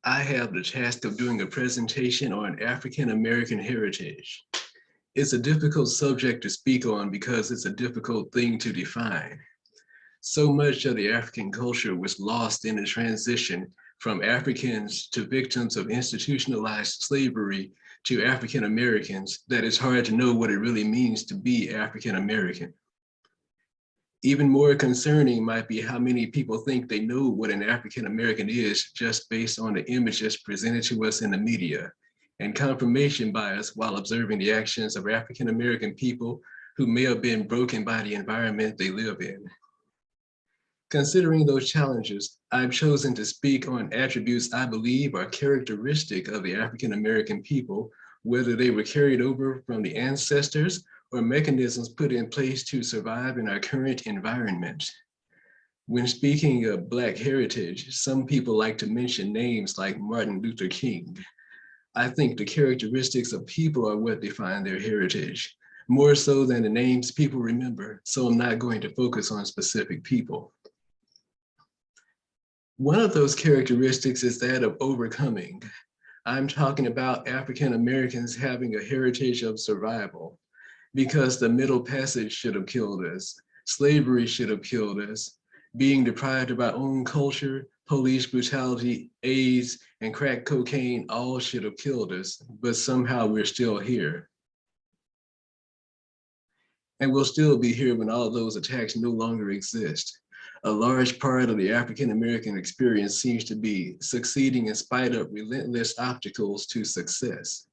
I have the task of doing a presentation on African American heritage. It's a difficult subject to speak on because it's a difficult thing to define. So much of the African culture was lost in the transition from Africans to victims of institutionalized slavery to African Americans that it's hard to know what it really means to be African American. Even more concerning might be how many people think they know what an African American is just based on the images presented to us in the media, and confirmation bias while observing the actions of African American people who may have been broken by the environment they live in. Considering those challenges, I've chosen to speak on attributes I believe are characteristic of the African American people, whether they were carried over from the ancestors or mechanisms put in place to survive in our current environment. When speaking of Black heritage, some people like to mention names like Martin Luther King. I think the characteristics of people are what define their heritage, more so than the names people remember, so I'm not going to focus on specific people. One of those characteristics is that of overcoming. I'm talking about African Americans having a heritage of survival, because the Middle Passage should have killed us. Slavery should have killed us. Being deprived of our own culture, police brutality, AIDS, and crack cocaine all should have killed us, but somehow we're still here. And we'll still be here when all of those attacks no longer exist. A large part of the African American experience seems to be succeeding in spite of relentless obstacles to success.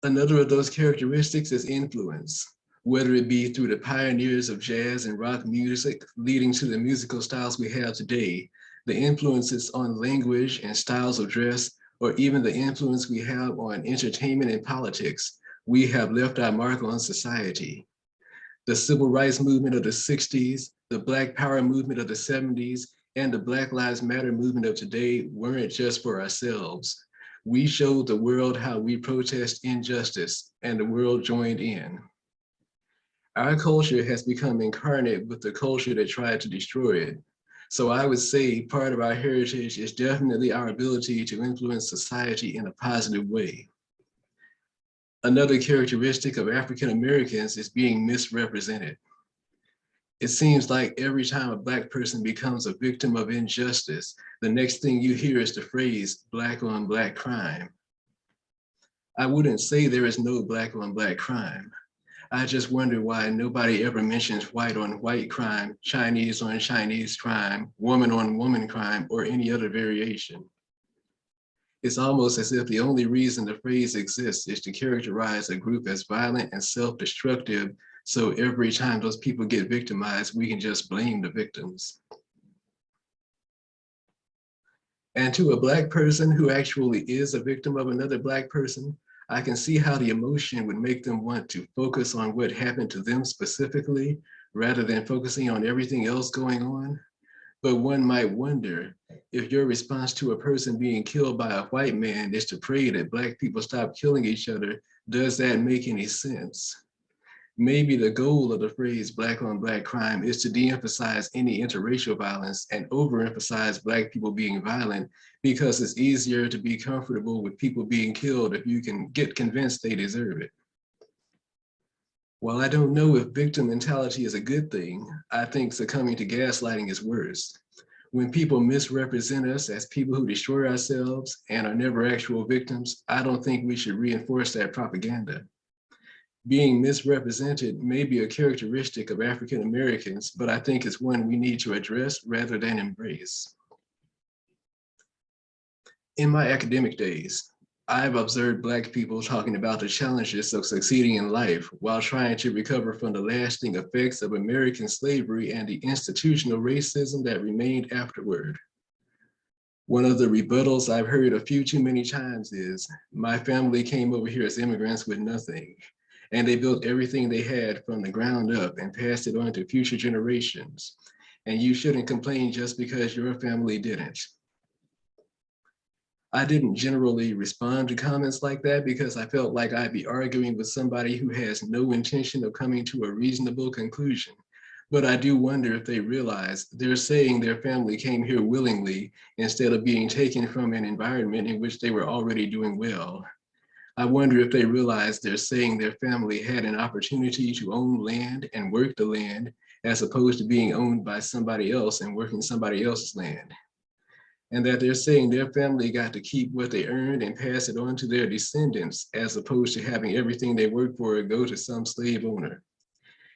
Another of those characteristics is influence, whether it be through the pioneers of jazz and rock music leading to the musical styles we have today, the influences on language and styles of dress, or even the influence we have on entertainment and politics. We have left our mark on society. The civil rights movement of the 60s, the Black Power movement of the 70s, and the Black Lives Matter movement of today weren't just for ourselves. We showed the world how we protest injustice, and the world joined in. Our culture has become incarnate with the culture that tried to destroy it. So I would say part of our heritage is definitely our ability to influence society in a positive way. Another characteristic of African Americans is being misrepresented. It seems like every time a Black person becomes a victim of injustice, the next thing you hear is the phrase Black on Black crime. I wouldn't say there is no Black on Black crime. I just wonder why nobody ever mentions white on white crime, Chinese on Chinese crime, woman on woman crime, or any other variation. It's almost as if the only reason the phrase exists is to characterize a group as violent and self-destructive, so every time those people get victimized, we can just blame the victims. And to a Black person who actually is a victim of another Black person, I can see how the emotion would make them want to focus on what happened to them specifically, rather than focusing on everything else going on. But one might wonder, if your response to a person being killed by a white man is to pray that Black people stop killing each other, does that make any sense? Maybe the goal of the phrase Black on Black crime is to de-emphasize any interracial violence and overemphasize Black people being violent, because it's easier to be comfortable with people being killed if you can get convinced they deserve it. While I don't know if victim mentality is a good thing, I think succumbing to gaslighting is worse. When people misrepresent us as people who destroy ourselves and are never actual victims, I don't think we should reinforce that propaganda. Being misrepresented may be a characteristic of African Americans, but I think it's one we need to address rather than embrace. In my academic days, I've observed Black people talking about the challenges of succeeding in life while trying to recover from the lasting effects of American slavery and the institutional racism that remained afterward. One of the rebuttals I've heard a few too many times is, my family came over here as immigrants with nothing, and they built everything they had from the ground up and passed it on to future generations. And you shouldn't complain just because your family didn't. I didn't generally respond to comments like that because I felt like I'd be arguing with somebody who has no intention of coming to a reasonable conclusion. But I do wonder if they realize they're saying their family came here willingly instead of being taken from an environment in which they were already doing well. I wonder if they realize they're saying their family had an opportunity to own land and work the land as opposed to being owned by somebody else and working somebody else's land. And that they're saying their family got to keep what they earned and pass it on to their descendants as opposed to having everything they worked for go to some slave owner.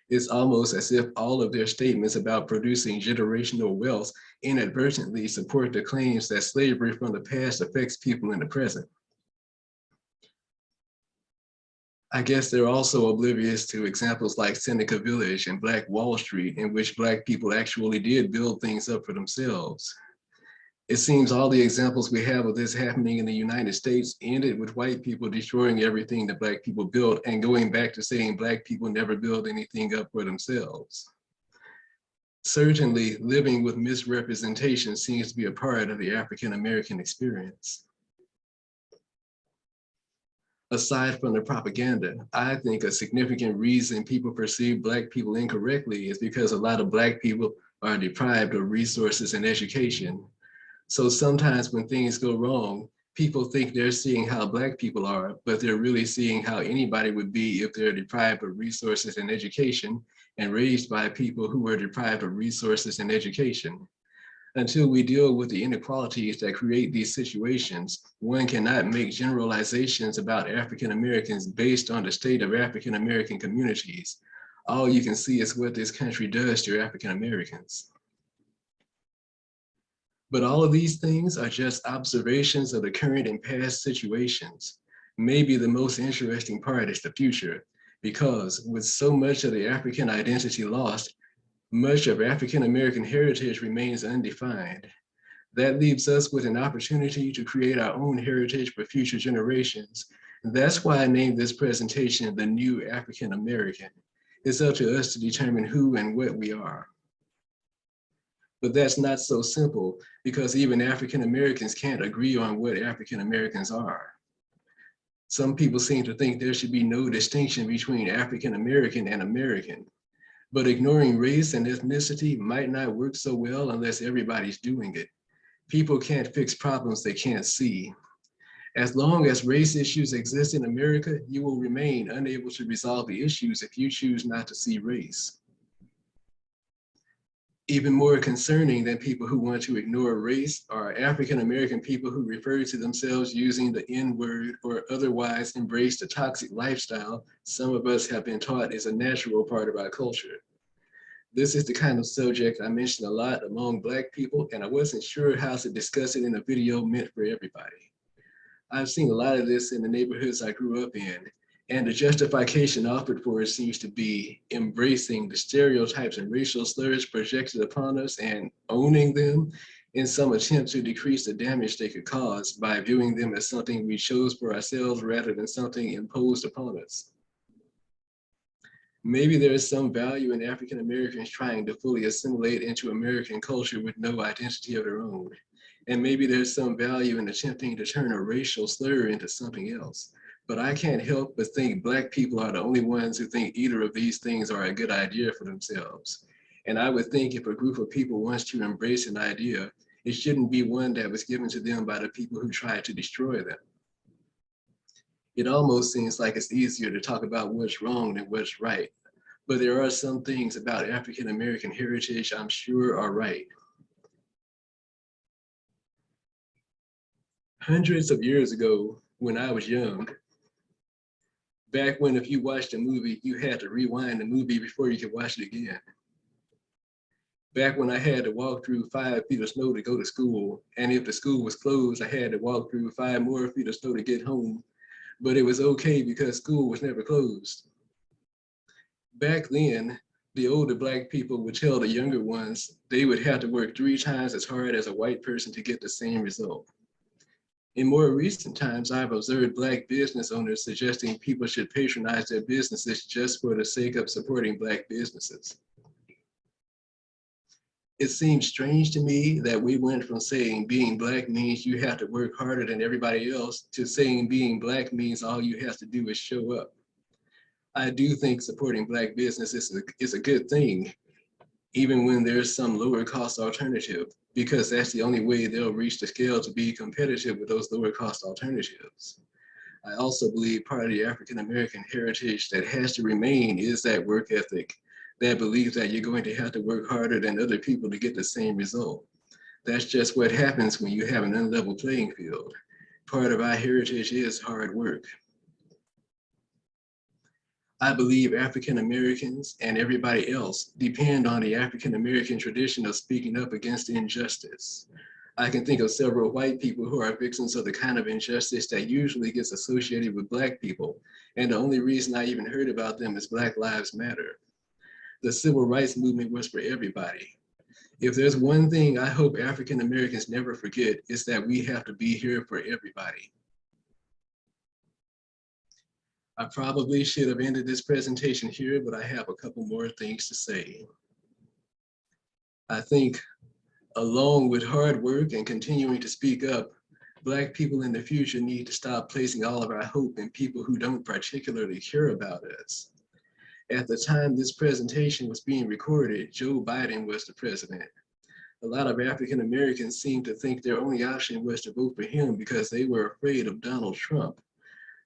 It's almost as if all of their statements about producing generational wealth inadvertently support the claims that slavery from the past affects people in the present. I guess they're also oblivious to examples like Seneca Village and Black Wall Street, in which Black people actually did build things up for themselves. It seems all the examples we have of this happening in the United States ended with white people destroying everything that Black people built and going back to saying Black people never build anything up for themselves. Certainly, living with misrepresentation seems to be a part of the African American experience. Aside from the propaganda, I think a significant reason people perceive Black people incorrectly is because a lot of Black people are deprived of resources and education. So sometimes when things go wrong, people think they're seeing how Black people are, but they're really seeing how anybody would be if they're deprived of resources and education and raised by people who were deprived of resources and education. Until we deal with the inequalities that create these situations, one cannot make generalizations about African Americans based on the state of African American communities. All you can see is what this country does to African Americans. But all of these things are just observations of the current and past situations. Maybe the most interesting part is the future, because with so much of the African identity lost, much of African American heritage remains undefined. That leaves us with an opportunity to create our own heritage for future generations. That's why I named this presentation The New African American. It's up to us to determine who and what we are. But that's not so simple because even African Americans can't agree on what African Americans are. Some people seem to think there should be no distinction between African American and American. But ignoring race and ethnicity might not work so well unless everybody's doing it. People can't fix problems they can't see. As long as race issues exist in America, you will remain unable to resolve the issues if you choose not to see race. Even more concerning than people who want to ignore race are African American people who refer to themselves using the N-word or otherwise embrace the toxic lifestyle some of us have been taught is a natural part of our culture. This is the kind of subject I mentioned a lot among Black people, and I wasn't sure how to discuss it in a video meant for everybody. I've seen a lot of this in the neighborhoods I grew up in, and the justification offered for it seems to be embracing the stereotypes and racial slurs projected upon us and owning them in some attempt to decrease the damage they could cause by viewing them as something we chose for ourselves rather than something imposed upon us. Maybe there is some value in African Americans trying to fully assimilate into American culture with no identity of their own. And maybe there's some value in attempting to turn a racial slur into something else. But I can't help but think Black people are the only ones who think either of these things are a good idea for themselves. And I would think if a group of people wants to embrace an idea, it shouldn't be one that was given to them by the people who tried to destroy them. It almost seems like it's easier to talk about what's wrong than what's right. But there are some things about African American heritage I'm sure are right. Hundreds of years ago, when I was young, back when if you watched a movie, you had to rewind the movie before you could watch it again. Back when I had to walk through 5 feet of snow to go to school, and if the school was closed, I had to walk through 5 more feet of snow to get home. But it was okay because school was never closed. Back then, the older Black people would tell the younger ones they would have to work 3 times as hard as a white person to get the same result. In more recent times, I've observed Black business owners suggesting people should patronize their businesses just for the sake of supporting Black businesses. It seems strange to me that we went from saying being Black means you have to work harder than everybody else to saying being Black means all you have to do is show up. I do think supporting Black business is a good thing, even when there's some lower cost alternative, because that's the only way they'll reach the scale to be competitive with those lower cost alternatives. I also believe part of the African American heritage that has to remain is that work ethic, that belief that you're going to have to work harder than other people to get the same result. That's just what happens when you have an unlevel playing field. Part of our heritage is hard work. I believe African Americans and everybody else depend on the African American tradition of speaking up against injustice. I can think of several white people who are victims of the kind of injustice that usually gets associated with Black people, and the only reason I even heard about them is Black Lives Matter. The civil rights movement was for everybody. If there's one thing I hope African Americans never forget, it's that we have to be here for everybody. I probably should have ended this presentation here, but I have a couple more things to say. I think along with hard work and continuing to speak up, Black people in the future need to stop placing all of our hope in people who don't particularly care about us. At the time this presentation was being recorded, Joe Biden was the president. A lot of African Americans seemed to think their only option was to vote for him because they were afraid of Donald Trump.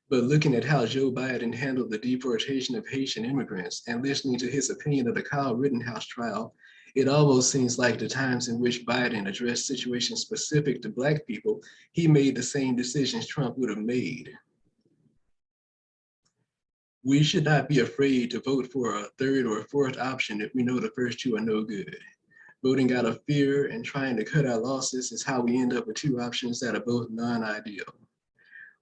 But looking at how Joe Biden handled the deportation of Haitian immigrants and listening to his opinion of the Kyle Rittenhouse trial, it almost seems like the times in which Biden addressed situations specific to Black people, he made the same decisions Trump would have made. We should not be afraid to vote for a third or fourth option if we know the first two are no good. Voting out of fear and trying to cut our losses is how we end up with two options that are both non-ideal.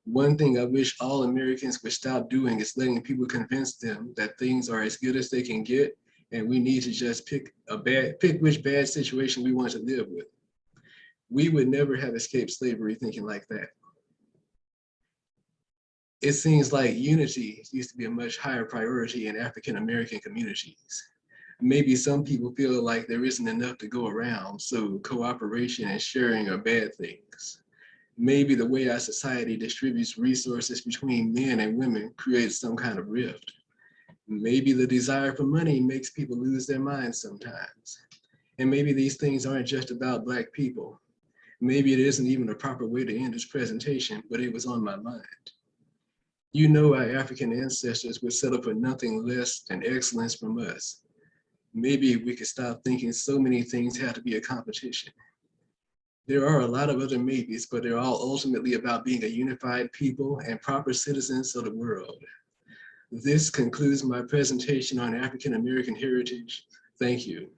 One thing I wish all Americans would stop doing is letting people convince them that things are as good as they can get, and we need to just pick which bad situation we want to live with. We would never have escaped slavery thinking like that. It seems like unity used to be a much higher priority in African American communities. Maybe some people feel like there isn't enough to go around, so cooperation and sharing are bad things. Maybe the way our society distributes resources between men and women creates some kind of rift. Maybe the desire for money makes people lose their minds sometimes. And maybe these things aren't just about Black people. Maybe it isn't even a proper way to end this presentation, but it was on my mind. You know our African ancestors would settle for nothing less than excellence from us. Maybe we could stop thinking so many things have to be a competition. There are a lot of other maybes, but they're all ultimately about being a unified people and proper citizens of the world. This concludes my presentation on African American heritage. Thank you.